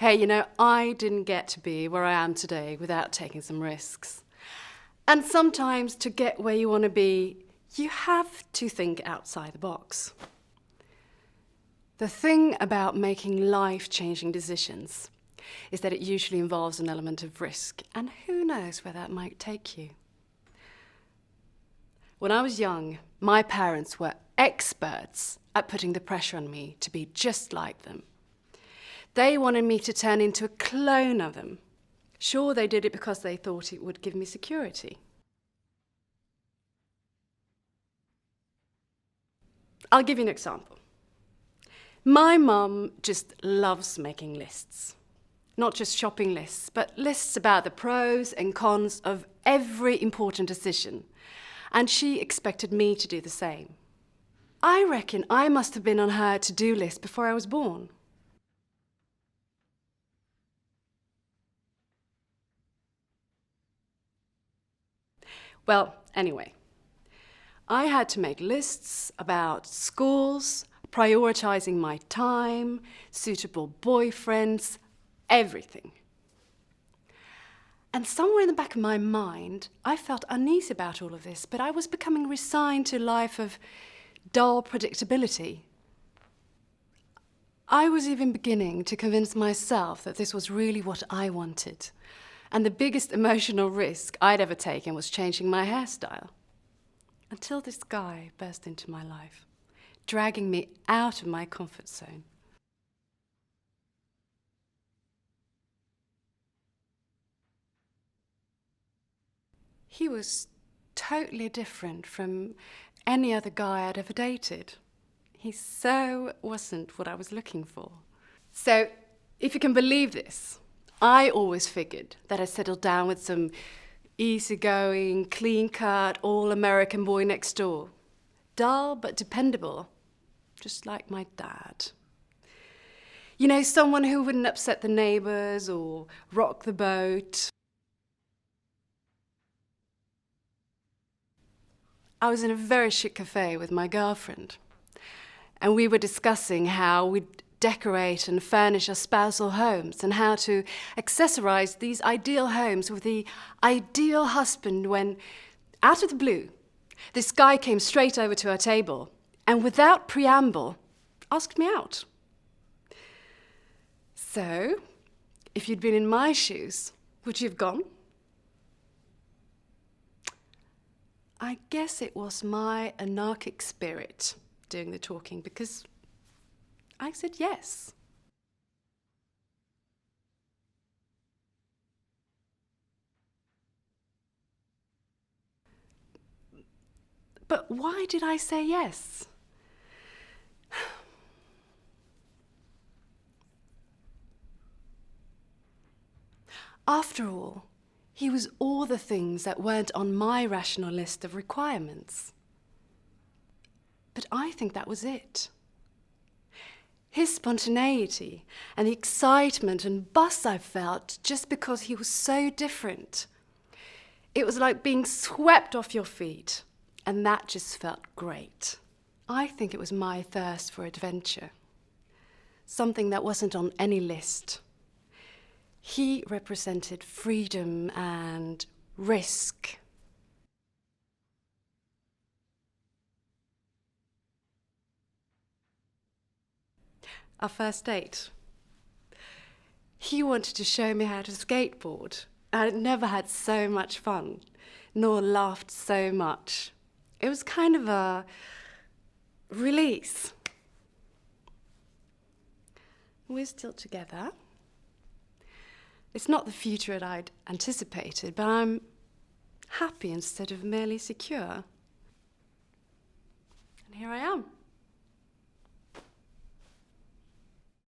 Hey, I didn't get to be where I am today without taking some risks. And sometimes to get where you want to be, you have to think outside the box. The thing about making life-changing decisions is that it usually involves an element of risk, and who knows where that might take you. When I was young, my parents were experts at putting the pressure on me to be just like them. They wanted me to turn into a clone of them. Sure, they did it because they thought it would give me security. I'll give you an example. My mum just loves making lists. Not just shopping lists, but lists about the pros and cons of every important decision. And she expected me to do the same. I reckon I must have been on her to-do list before I was born. Well, anyway, I had to make lists about schools, prioritizing my time, suitable boyfriends, everything. And somewhere in the back of my mind, I felt uneasy about all of this, but I was becoming resigned to a life of dull predictability. I was even beginning to convince myself that this was really what I wanted. And the biggest emotional risk I'd ever taken was changing my hairstyle. Until this guy burst into my life, dragging me out of my comfort zone. He was totally different from any other guy I'd ever dated. He so wasn't what I was looking for. So, if you can believe this, I always figured that I'd settle down with some easygoing, clean-cut, all-American boy next door. Dull but dependable, just like my dad. Someone who wouldn't upset the neighbors or rock the boat. I was in a very chic cafe with my girlfriend, and we were discussing how we'd decorate and furnish our spousal homes and how to accessorize these ideal homes with the ideal husband when, out of the blue, this guy came straight over to our table and without preamble asked me out. So, if you'd been in my shoes, would you have gone? I guess it was my anarchic spirit doing the talking, because I said yes. But why did I say yes? After all, he was all the things that weren't on my rational list of requirements. But I think that was it. His spontaneity and the excitement and buzz I felt just because he was so different. It was like being swept off your feet, and that just felt great. I think it was my thirst for adventure, something that wasn't on any list. He represented freedom and risk. Our first date. He wanted to show me how to skateboard. I'd never had so much fun, nor laughed so much. It was kind of a release. We're still together. It's not the future that I'd anticipated, but I'm happy instead of merely secure. And here I am.